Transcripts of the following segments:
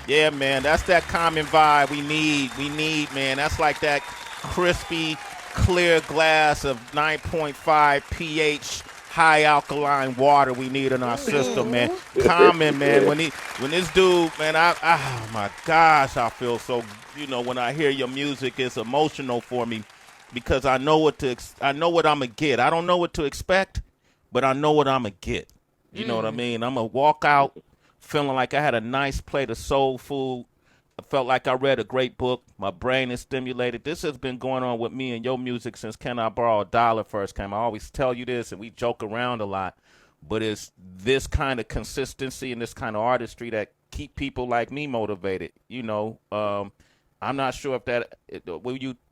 Yeah, man, that's that common vibe we need. We need, man. That's like that crispy, clear glass of 9.5 pH high alkaline water we need in our system, man. Mm-hmm. Common, man. Yeah. When this dude, man, oh my gosh, I feel so. When I hear your music, it's emotional for me because I know what I'm gonna get. I don't know what to expect, but I know what I'm gonna get. You know what I mean? I'm gonna walk out feeling like I had a nice plate of soul food. I felt like I read a great book. My brain is stimulated. This has been going on with me and your music since Can I Borrow a Dollar first came. I always tell you this, and we joke around a lot, but it's this kind of consistency and this kind of artistry that keep people like me motivated. I'm not sure if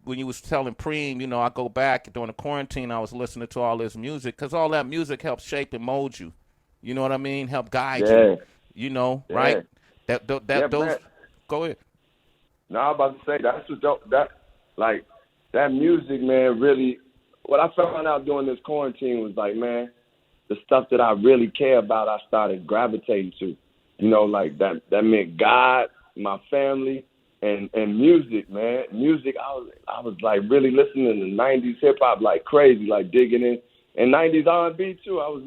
when you was telling Preem, I go back during the quarantine, I was listening to all this music because all that music helps shape and mold you. You know what I mean? Help guide you. Yeah. Right? Yeah. Yeah, Those. man. Go ahead. No, I was about to say that's what like that music, man. Really, what I found out during this quarantine was like, man, the stuff that I really care about, I started gravitating to. Like that meant God, my family, and music, man. Music, I was like really listening to '90s hip hop like crazy, like digging in, and '90s R&B too. I was,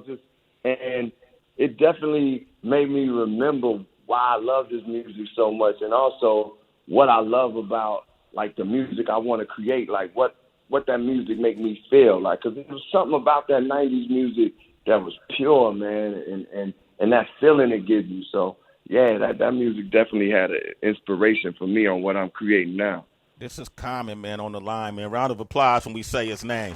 just and it definitely made me remember why I love this music so much, and also what I love about like the music I want to create, like what that music make me feel like, because there was something about that '90s music that was pure, man, and that feeling it gives you. So yeah, that music definitely had an inspiration for me on what I'm creating now. This is Common, man, on the line, man. Round of applause when we say his name.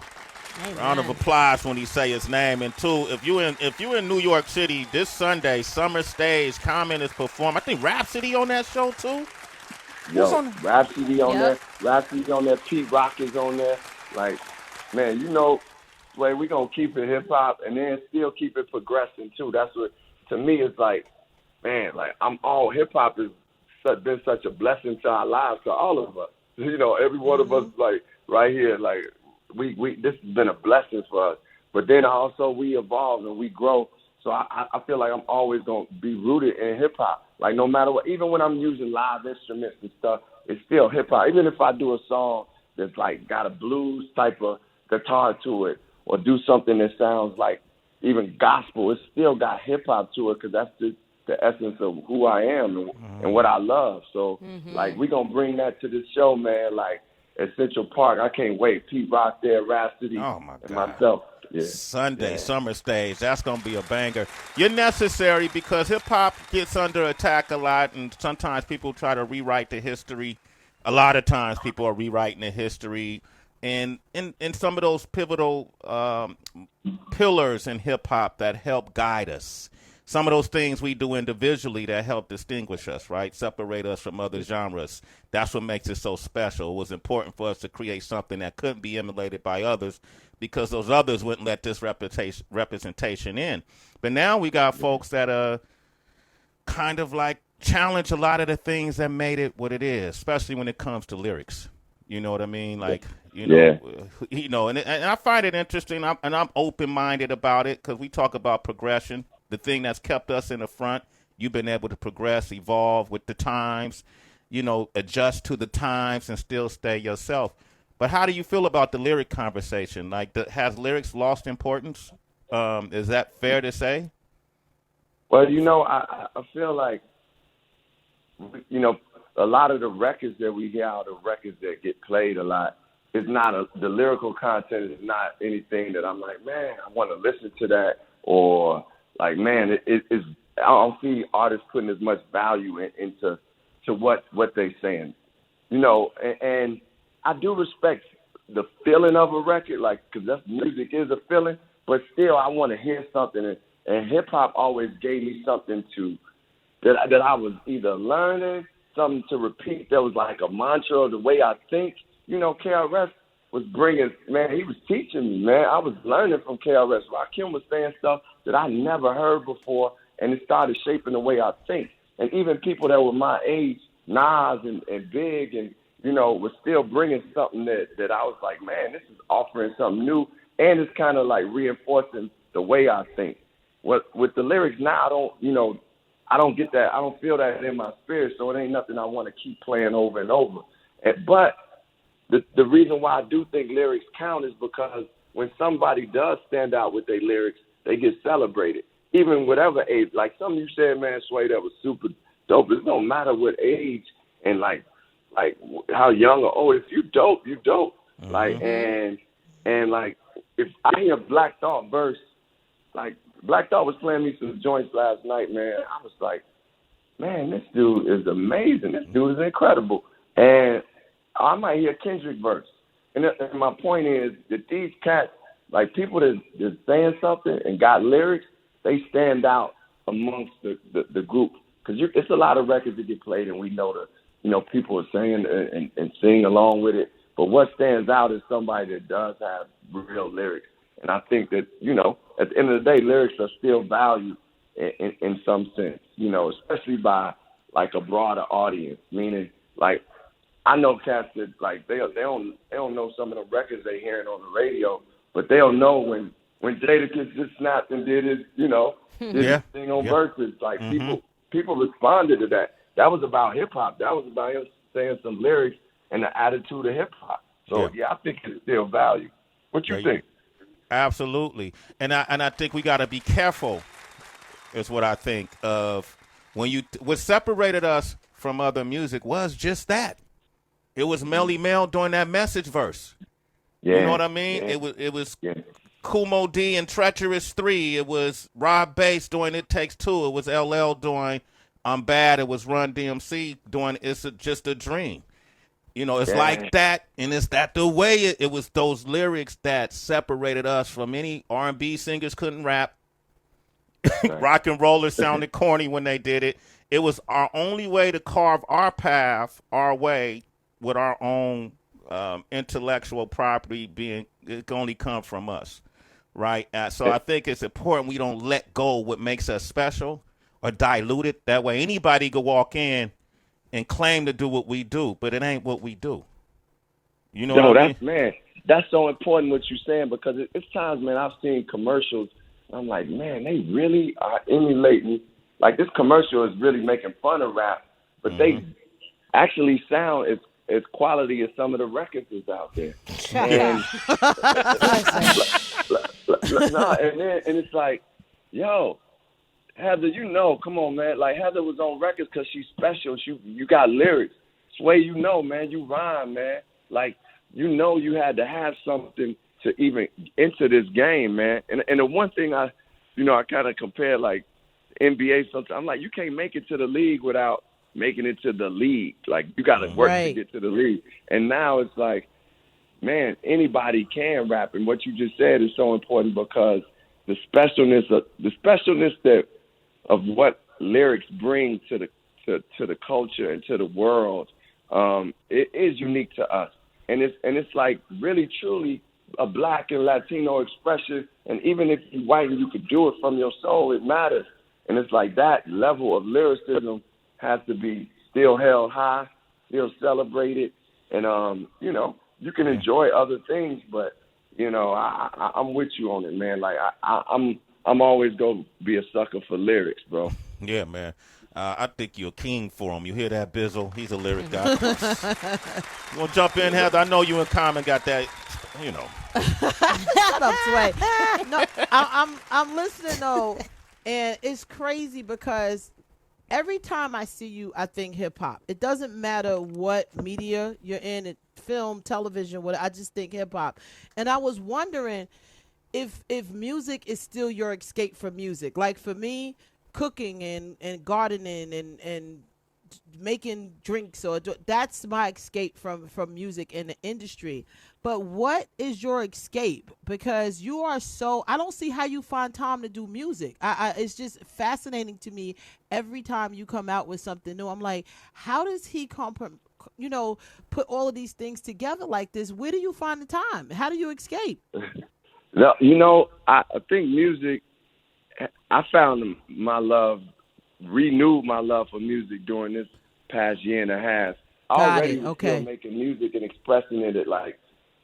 Round of Amen. applause when he say his name. And two, if you in New York City this Sunday, Summer Stage, Common is performing. I think Rhapsody on that show too. Who's Yo, on? Rhapsody on Yep. there, Pete Rock is on there. Like, man, Sway, we gonna keep it hip hop and then still keep it progressing too. That's what to me is like, man, like I'm all hip hop has been such a blessing to our lives, to all of us. Every one of us, like right here, like we this has been a blessing for us. But then also we evolve and we grow. So I feel like I'm always gonna be rooted in hip hop. Like no matter what, even when I'm using live instruments and stuff, it's still hip hop. Even if I do a song that's like got a blues type of guitar to it, or do something that sounds like even gospel, it's still got hip hop to it because that's the essence of who I am and what I love. So like we gonna bring that to this show, man. Like at Central Park, I can't wait. Pete Rock there, Rhapsody, Oh my and God. myself. Yeah, Sunday, yeah. Summer Stage. That's going to be a banger. You're necessary because hip hop gets under attack a lot, and sometimes people try to rewrite the history. A lot of times people are rewriting the history. And in some of those pivotal pillars in hip hop that help guide us. Some of those things we do individually that help distinguish us, right? Separate us from other genres. That's what makes it so special. It was important for us to create something that couldn't be emulated by others because those others wouldn't let this representation in. But now we got folks that kind of like challenge a lot of the things that made it what it is, especially when it comes to lyrics. You know what I mean? Like, Yeah. and I find it interesting, and I'm open minded about it because we talk about progression, the thing that's kept us in the front. You've been able to progress, evolve with the times, adjust to the times and still stay yourself. But how do you feel about the lyric conversation? Like, has lyrics lost importance? Is that fair to say? Well, I feel like, a lot of the records that we hear are the records that get played a lot. It's not the lyrical content is not anything that I'm like, man, I want to listen to that, or like, man, it's I don't see artists putting as much value into what they saying, and I do respect the feeling of a record, like, because that's music is a feeling, but still I want to hear something, and hip hop always gave me something that I was either learning, something to repeat that was like a mantra of the way I think. KRS was bringing, man, he was teaching me, man. I was learning from KRS. Rakim was saying stuff that I never heard before, and it started shaping the way I think. And even people that were my age, Nas and Big, and, was still bringing something that I was like, man, this is offering something new, and it's kind of like reinforcing the way I think. With the lyrics now, I don't get that. I don't feel that in my spirit, so it ain't nothing I want to keep playing over and over. But the reason why I do think lyrics count is because when somebody does stand out with their lyrics, they get celebrated. Even whatever age, like something you said, man, Sway, that was super dope. It don't matter what age and like how young or old. If you dope, you dope. Mm-hmm. Like and like if I hear Black Thought verse, like Black Thought was playing me some joints last night, man. I was like, man, this dude is amazing. This dude is incredible. And I might hear Kendrick verse. And my point is that these cats, like people that's saying something and got lyrics, they stand out amongst the group. Because it's a lot of records that get played, and we know people are saying and sing along with it. But what stands out is somebody that does have real lyrics. And I think that, at the end of the day, lyrics are still valued in some sense, especially by, like, a broader audience. Meaning, like, I know cats that, like, they don't know some of the records they hearing on the radio, but they'll know when Jadakiss just snapped and did his, his thing on Versus. Like, people responded to that. That was about hip-hop. That was about him saying some lyrics and the attitude of hip-hop. So, I think it's still valued. What you think? Absolutely. And I think we got to be careful, is what I think, of what separated us from other music was just that. It was Melly Mel doing that Message verse. Yeah. You know what I mean? Yeah. It was Kumo D and Treacherous 3. It was Rob Bass doing It Takes Two. It was LL doing I'm Bad. It was Run DMC doing Just a Dream. It's like that, and it's that the way it was those lyrics that separated us from any R&B singers couldn't rap. Rock and rollers sounded corny when they did it. It was our only way to carve our path, our way, with our own intellectual property it can only come from us, right? So I think it's important we don't let go of what makes us special or dilute it. That way anybody could walk in and claim to do what we do, but it ain't what we do. You know what I mean? Man, that's so important what you're saying, because it's times, man, I've seen commercials. I'm like, man, they really are emulating. Like, this commercial is really making fun of rap, but they actually sound as quality as some of the records is out there. And, and it's like, yo, Heather, come on, man. Like, Heather was on records because she's special. You got lyrics. Sway, man, you rhyme, man. Like, you had to have something to even enter this game, man. And the one thing I kind of compare, like, NBA sometimes. I'm like, you can't make it to the league without making it to the league. Like, you got to work to get to the league. And now it's like, man, anybody can rap. And what you just said is so important, because the specialness of what lyrics bring to the culture and to the world, it is unique to us, and it's like really truly a Black and Latino expression. And even if you're white and you could do it from your soul, it matters. And it's like that level of lyricism has to be still held high, still celebrated, and you can enjoy other things, but I'm with you on it, man. Like I'm always going to be a sucker for lyrics, bro. Yeah, man. I think you're a king for him. You hear that, Bizzle? He's a lyric guy. You want to jump in, Heather? I know you and Common got that, Shut up, Sway. No, I'm listening, though, and it's crazy because every time I see you, I think hip-hop. It doesn't matter what media you're in, film, television, I just think hip-hop. And I was wondering if music is still your escape from music. Like, for me, cooking and gardening and making drinks, that's my escape from music in the industry. But what is your escape? Because you are I don't see how you find time to do music. It's just fascinating to me every time you come out with something new. I'm like, how does he put all of these things together like this? Where do you find the time? How do you escape? No, I think music, I found renewed my love for music during this past year and a half. I already was still making music and expressing it at like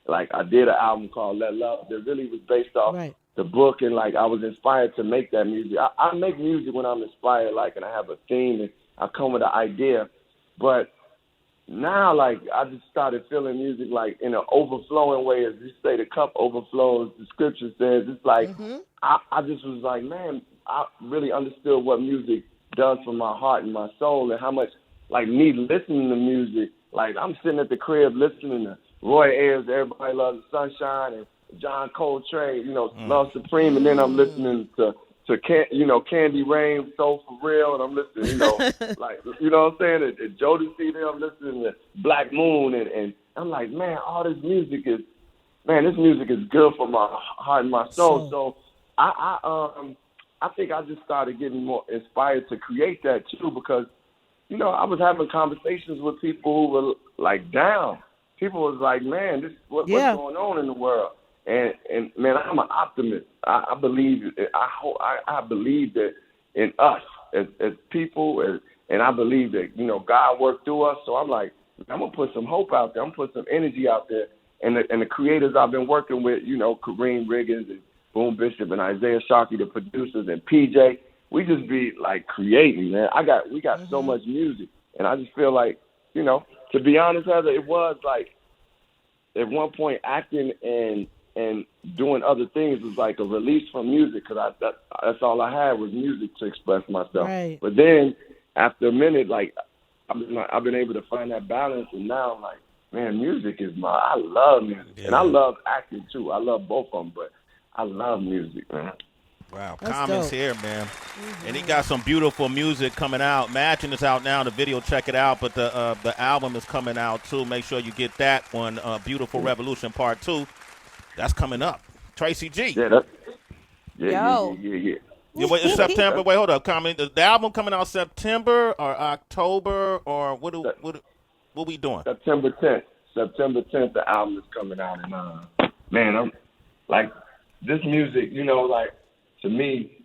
I did an album called Let Love that really was based off the book, and like I was inspired to make that music. I make music when I'm inspired, like, and I have a theme and I come with an idea. But now, like, I just started feeling music like in an overflowing way. As you say, the cup overflows. The scripture says it's like I just was like, man, I really understood what music does for my heart and my soul, and how much, like, me listening to music. Like, I'm sitting at the crib listening to Roy Ayers, Everybody Loves the Sunshine, and John Coltrane, Love Supreme, and then I'm listening to Candy Rain, Soul for Real, and I'm listening, like, you know what I'm saying? And Jodeci, there, I'm listening to Black Moon, and I'm like, man, all this music is good for my heart and my soul. So I think I just started getting more inspired to create that too, because, I was having conversations with people who were like down. People was like, man, what's going on in the world? And man, I'm an optimist. I believe that in us as people, and I believe that God worked through us. So I'm like, I'm gonna put some hope out there. I'm gonna put some energy out there. And the creators I've been working with, Kareem Riggins and Boom Bishop and Isaiah Sharkey, the producers, and PJ, we just be like creating, man. We got so much music, and I just feel like, to be honest, Heather, it was like at one point acting and doing other things was like a release from music, because that's all I had was music to express myself. Right. But then after a minute, like I've been able to find that balance, and now I'm like, man, music is I love music, and I love acting too. I love both of them, but I love music, man. Wow, That's Common's dope. here, man. And he got some beautiful music coming out. Imagine it's out now. The video, check it out. But the album is coming out, too. Make sure you get that one, Beautiful Revolution Part 2. That's coming up. Tracy G. Yeah, Yo. yeah. Wait, it's September. Wait, hold up. Common. The album coming out September or October, or what we doing? September 10th. September 10th, the album is coming out. And, man, I'm like, this music, like, to me,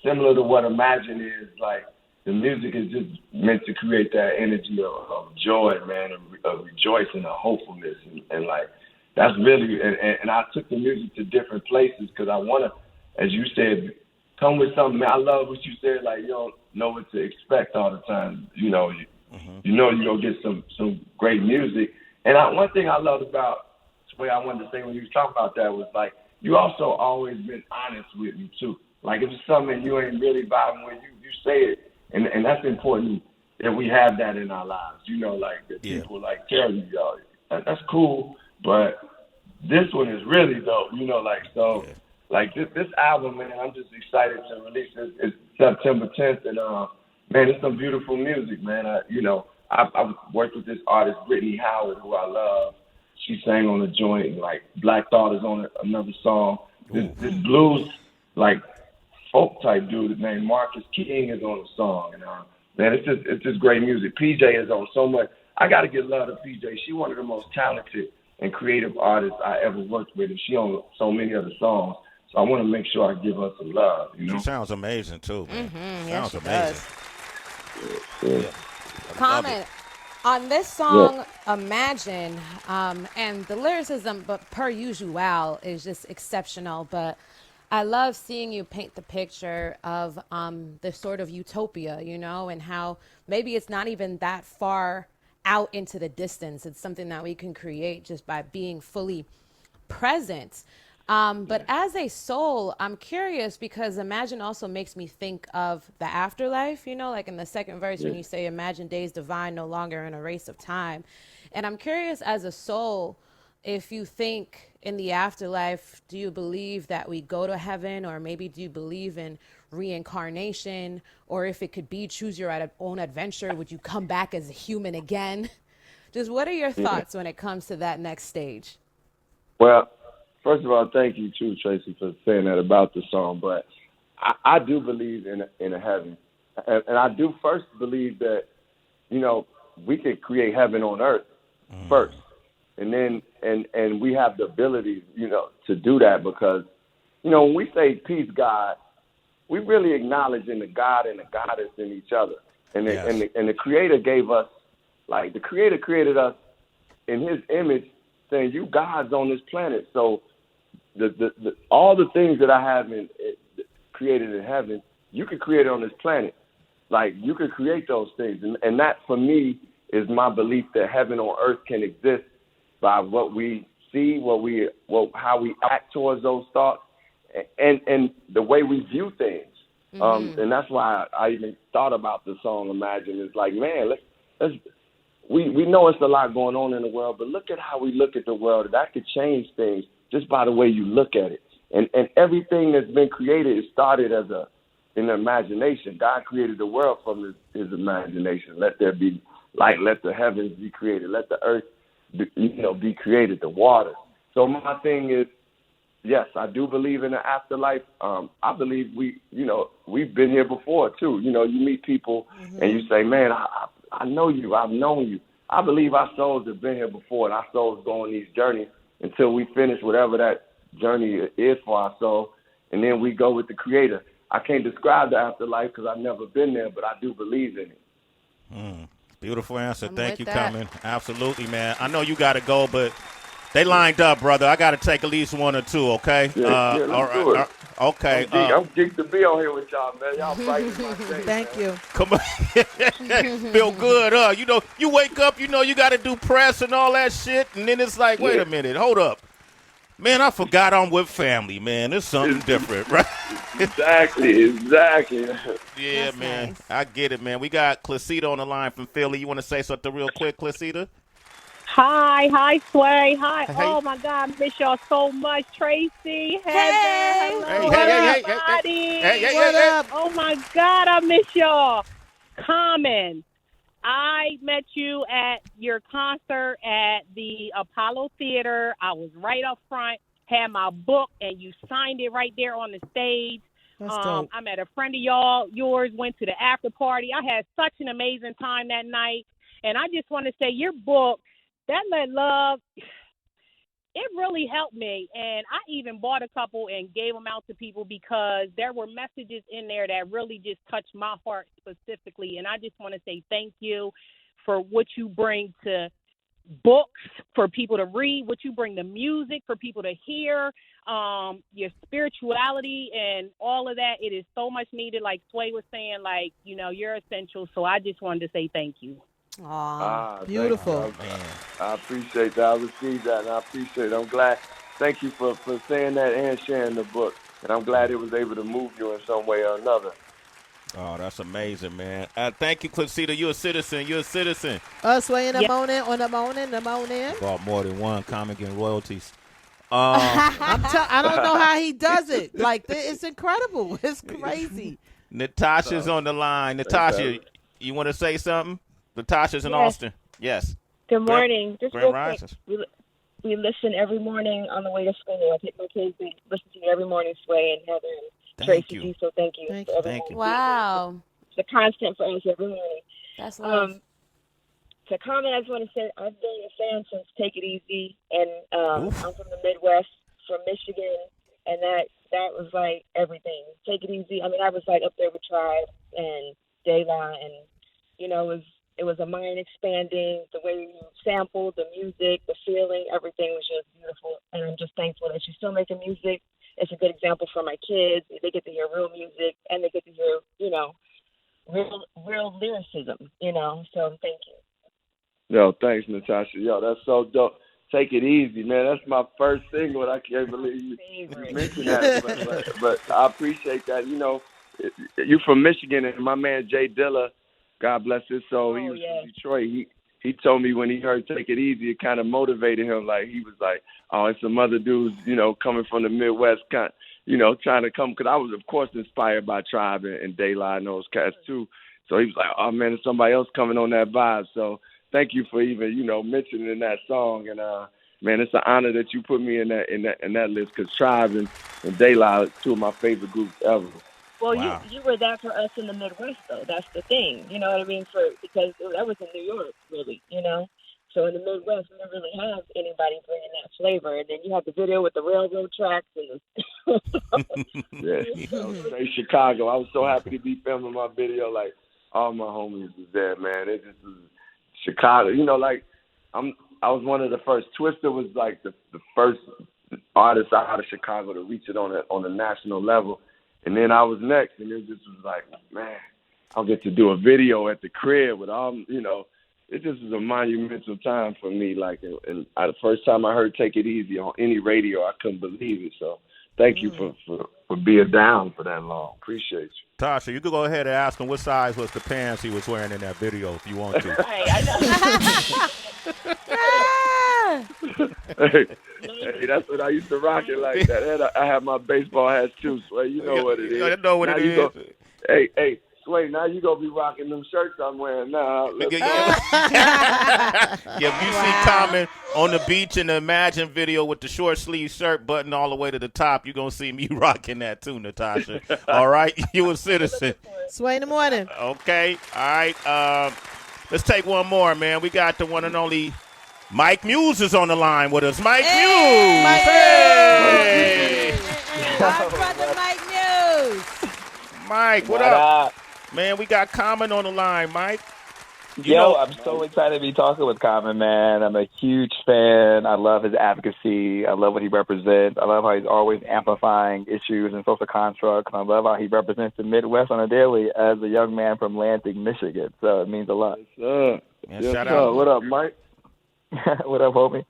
similar to what Imagine is, like, the music is just meant to create that energy of joy, man, of rejoicing, of hopefulness. And like, that's really, and I took the music to different places because I want to, as you said, come with something. Man, I love what you said, like, you don't know what to expect all the time. You're going to get some great music. And one thing I loved about Sway, I wanted to say when you was talking about that was, like, you also always been honest with me, too. Like, if it's something you ain't really vibing with, you say it. And that's important that we have that in our lives. Like, that people, like, tell you, y'all, that's cool, but this one is really dope. Like, so, like, this album, man, I'm just excited to release it. It's September 10th, and, man, it's some beautiful music, man. I've worked with this artist, Brittany Howard, who I love. She sang on the joint, and, like, Black Thought is on another song. This blues, like, folk type dude named Marcus King is on the song. And, man, it's just great music. PJ is on so much. I got to give love to PJ. She's one of the most talented and creative artists I ever worked with, and she on so many other songs. So I want to make sure I give her some love. She sounds amazing, too, man. Yes, Sounds she amazing. does. Yeah. Comment on this song, Imagine, and the lyricism, but per usual, is just exceptional. But I love seeing you paint the picture of the sort of utopia, and how maybe it's not even that far out into the distance. It's something that we can create just by being fully present. But as a soul, I'm curious, because Imagine also makes me think of the afterlife, like in the second verse when you say, imagine days divine, no longer in a race of time. And I'm curious, as a soul, if you think in the afterlife, do you believe that we go to heaven, or maybe do you believe in reincarnation, or if it could be choose your own adventure, would you come back as a human again? Just what are your thoughts when it comes to that next stage? Well, first of all, thank you too, Tracy, for saying that about the song. But I do believe in a heaven, and I do first believe that we could create heaven on earth first, and then and we have the ability to do that, because when we say peace, God, we really acknowledging the God and the goddess in each other, and the Creator gave us, like, the Creator created us in His image, saying you gods on this planet, so all the things that I have created in heaven, you can create on this planet. Like, you can create those things. And that, for me, is my belief that heaven on earth can exist by what we see, how we act towards those thoughts, and the way we view things. And that's why I even thought about the song Imagine. It's like, man, we know it's a lot going on in the world, but look at how we look at the world. That could change things just by the way you look at it. And everything that's been created, it started as in imagination. God created the world from his imagination. Let there be light. Let the heavens be created. Let the earth be created, the water. So my thing is, yes, I do believe in the afterlife. I believe we've been here before too. You meet people and you say, man, I know you. I've known you. I believe our souls have been here before, and our souls go on these journeys until we finish whatever that journey is for our soul, and then we go with the Creator. I can't describe the afterlife because I've never been there, but I do believe in it. Beautiful answer. I'm Thank with you, that. Common. Absolutely, man. I know you got to go, but they lined up, brother. I got to take at least one or two, okay? Yeah, let's do it. Okay. I'm geeked to be on here with y'all, man. Y'all brighten my day. Thank you. Come on. Feel good, huh? You wake up, you got to do press and all that shit, and then it's like, wait a minute, hold up. Man, I forgot I'm with family, man. It's something different, right? Exactly. Yeah, That's man. nice. I get it, man. We got Clasita on the line from Philly. You want to say something real quick, Clasita? Hi, Sway. Hi. Hey. Oh my God, I miss y'all so much. Tracy, Heather, Hey. hello, Hey. everybody. What up? Oh my God, I miss y'all. Common, I met you at your concert at the Apollo Theater. I was right up front, had my book, and you signed it right there on the stage. That's dope. I met a friend of yours, went to the after party. I had such an amazing time that night. And I just want to say your book, That Let Love, it really helped me. And I even bought a couple and gave them out to people because there were messages in there that really just touched my heart specifically. And I just want to say thank you for what you bring to books for people to read, what you bring to music for people to hear, your spirituality and all of that. It is so much needed. Like Sway was saying, you're essential. So I just wanted to say thank you. Aw. Beautiful. I appreciate that. I received that, and I appreciate it. I'm glad. Thank you for saying that and sharing the book. And I'm glad it was able to move you in some way or another. Oh, that's amazing, man. Thank you, Clasita. You're a citizen. Us way in the Yeah. morning, on the morning. Bought more than one comic and royalties. I don't know how he does it. It's incredible. It's crazy. Natasha's on the line. Natasha, you want to say something? Natasha's in Austin. Yes. Good morning. Just Grand real Rising. quick, we listen every morning on the way to school. I take my kids. We listen to you every morning, Sway and Heather and Thank Tracy you. G. So thank you. Thank for you. every Thank you. morning. Wow. It's a constant for us every morning. That's love. To comment, I just want to say I've been a fan since Take It Easy, and I'm Oof. from the Midwest, from Michigan, and that was like everything. Take It Easy. I mean, I was like up there with Tribe and Dayla, and it was a mind expanding. The way you sampled the music, the feeling, everything was just beautiful. And I'm just thankful that you're still making music. It's a good example for my kids. They get to hear real music, and they get to hear, real lyricism. So thank you. Yo, thanks, Natasha. Yo, that's so dope. Take It Easy, man. That's my first single, and I can't believe you mentioned that. But I appreciate that. You from Michigan, and my man Jay Dilla, God bless his soul, he was from Detroit. He told me when he heard Take It Easy, it kind of motivated him. Like, he was like, oh, it's some other dudes, coming from the Midwest, trying to come. Because I was, of course, inspired by Tribe and Daylight and those cats, too. So he was like, oh, man, there's somebody else coming on that vibe. So thank you for even, mentioning that song. And, man, it's an honor that you put me in that list, because Tribe and Daylight are two of my favorite groups ever. Well, Wow. you were that for us in the Midwest, though. That's the thing. You know what I mean? Because that was in New York, really, So in the Midwest, we didn't really have anybody bringing that flavor. And then you have the video with the railroad tracks. Straight Chicago. I was so happy to be filming my video. Like, all my homies was there, man. It just was Chicago. I was one of the first. Twister was like the first artists out of Chicago to reach it on a national level. And then I was next, and it just was like, man, I'll get to do a video at the crib with all, it just was a monumental time for me. Like, and the first time I heard "Take It Easy" on any radio, I couldn't believe it. So, thank you for being down for that long. Appreciate you. Tasha, you could go ahead and ask him what size was the pants he was wearing in that video if you want to. Hey, I know. Hey, that's what I used to rock it like that. And I have my baseball hats too, Sway. You know what it is. I know what it is. Hey, Sway, now you gonna be rocking them shirts I'm wearing now. If you see Common on the beach in the Imagine video with the short sleeve shirt buttoned all the way to the top, you're gonna see me rocking that too, Natasha. All right, you a citizen. Sway in the morning. Okay, all right. Let's take one more, man. We got the one and only Mike Muse is on the line with us. Mike Muse. Mike Hey. Our brother Mike Muse. Mike, what up? Man, we got Common on the line, Mike. I'm so excited to be talking with Common, man. I'm a huge fan. I love his advocacy. I love what he represents. I love how he's always amplifying issues and social constructs. I love how he represents the Midwest on a daily as a young man from Lansing, Michigan. So it means a lot. Man, shout out. What up, Mike? What up, homie?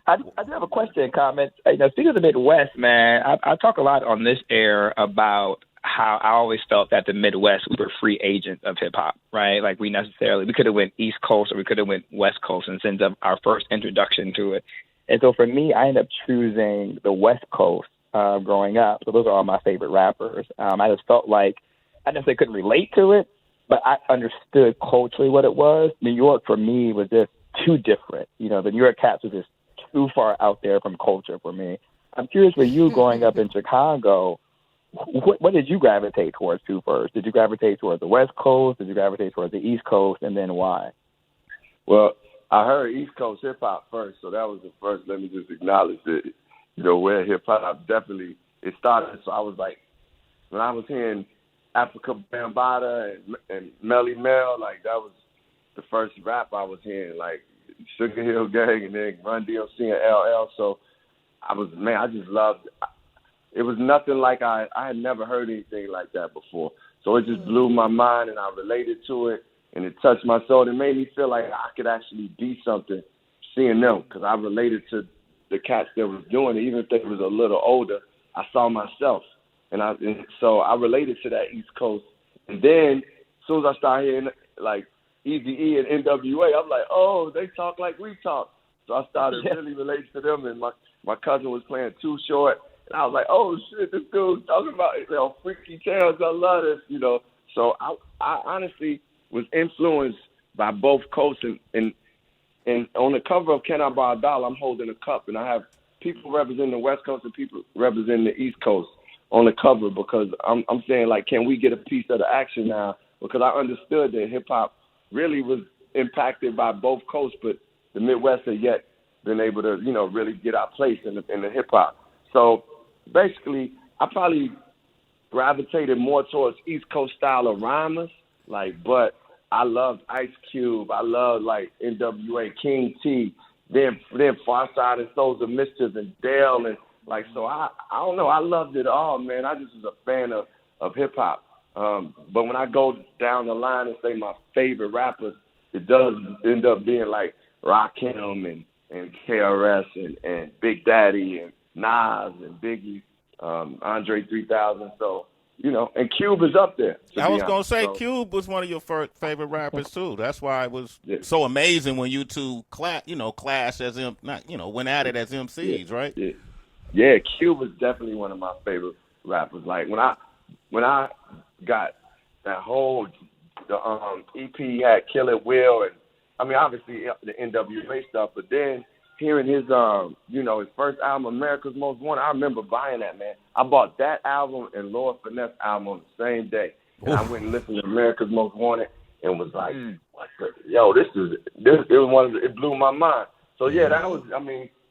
I do have a question, comment. Speaking of the Midwest, man, I talk a lot on this air about how I always felt that the Midwest, we were free agents of hip hop, right? Like we could have went East Coast or we could have went West Coast in sense of our first introduction to it. And so for me, I ended up choosing the West Coast growing up. So those are all my favorite rappers. I just felt like I necessarily couldn't relate to it, but I understood culturally what it was. New York for me was just too different. The New York cats was just too far out there from culture for me. I'm curious for you growing up in Chicago, what did you gravitate towards first? Did you gravitate towards the West Coast? Did you gravitate towards the East Coast? And then why? Well, I heard East Coast hip-hop first, so that was the first. Let me just acknowledge that, where hip-hop definitely, it started. So I was like, when I was hearing Africa Bambaataa and Melly Mel, like that was the first rap I was hearing, like Sugar Hill Gang and then Run DMC and LL. So I just loved it. It was nothing like I had never heard anything like that before. So it just blew my mind, and I related to it, and it touched my soul. It made me feel like I could actually be something seeing them, because I related to the cats that was doing it. Even if they was a little older, I saw myself. And so I related to that East Coast. And then as soon as I started hearing, like, Eazy-E and NWA, I'm like, oh, they talk like we talk. So I started really relating to them, and my cousin was playing Too Short. And I was like, oh, shit, this dude's talking about, freaky tales. I love this, So I honestly was influenced by both coasts. And on the cover of Can I Buy a Dollar, I'm holding a cup. And I have people representing the West Coast and people representing the East Coast on the cover, because I'm saying, like, can we get a piece of the action now? Because I understood that hip-hop really was impacted by both coasts, but the Midwest had yet been able to, really get our place in the hip-hop. So basically, I probably gravitated more towards East Coast style of rhymers, but I loved Ice Cube. I loved, NWA, King T, then Farside and Souls of Mischief and Dale. And, so I don't know. I loved it all, man. I just was a fan of hip-hop. But when I go down the line and say my favorite rappers, it does end up being, Rakim and KRS and Big Daddy and Nas and Biggie, Andre 3000. So, and Cube is up there. I was going to say Cube was one of your favorite rappers, too. That's why it was so amazing when you two clashed as, went at it as MCs, right? Yeah, Cube was definitely one of my favorite rappers. Like, when I got that whole, EP had Kill It Will, and, obviously the NWA stuff, but then hearing his, his first album, America's Most Wanted, I remember buying that, man. I bought that album and Lord Finesse album on the same day. And I went and listened to America's Most Wanted and was like, it blew my mind. So, yeah, that was,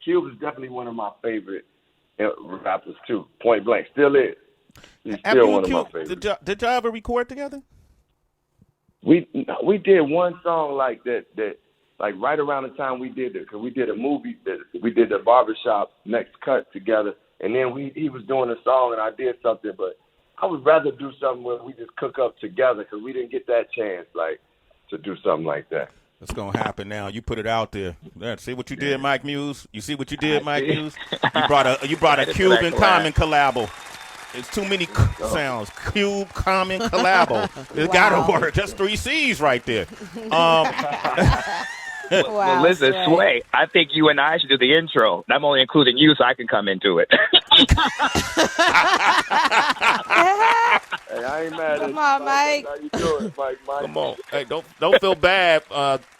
Cube was definitely one of my favorite rappers, too, point blank. Still is. He's still one of my favorites. Did y'all ever record together? We did one song like that like right around the time we did it, because we did a movie, we did the barbershop next cut together, and then he was doing a song and I did something, but I would rather do something where we just cook up together because we didn't get that chance, like, to do something like that. It's going to happen now. You put it out there. Yeah, see what you did, Mike Muse? You see what you did, Mike Muse? You brought a Cuban Common collabo. It's too many sounds. Cube, Common, collabo. It got to work. That's 3 C's right there. Well, listen, Sway, I think you and I should do the intro. I'm only including you so I can come into it. Hey, I ain't mad at you. Come on, Mike. How you doing, Mike? Come on. Hey, don't feel bad.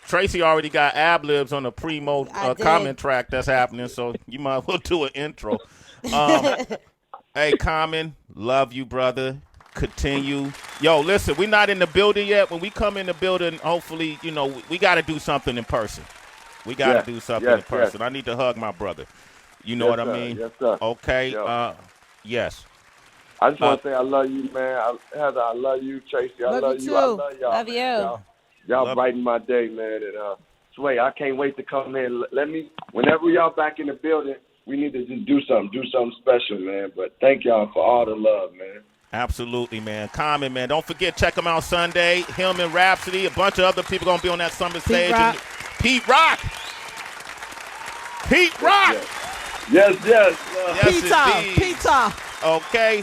Tracy already got ad-libs on the primo comment track that's happening, so you might as well do an intro. Hey, Common, love you, brother. Continue. Yo, listen, we're not in the building yet. When we come in the building, hopefully, you know, we got to do something in person. We got to do something in person. I need to hug my brother. You know what I mean? Yes, sir. Okay. Yes. I just want to say I love you, man. Heather, I love you. Tracy, I love you. I love y'all. Love you. Y'all brighten my day, man. And Sway, I can't wait to come in. Whenever y'all back in the building, we need to just do something special, man. But thank y'all for all the love, man. Absolutely, man. Common, man. Don't forget, check him out Sunday. Him and Rhapsody. A bunch of other people going to be on that summer stage. Pete Rock. Yes. Yes, Peter. Okay.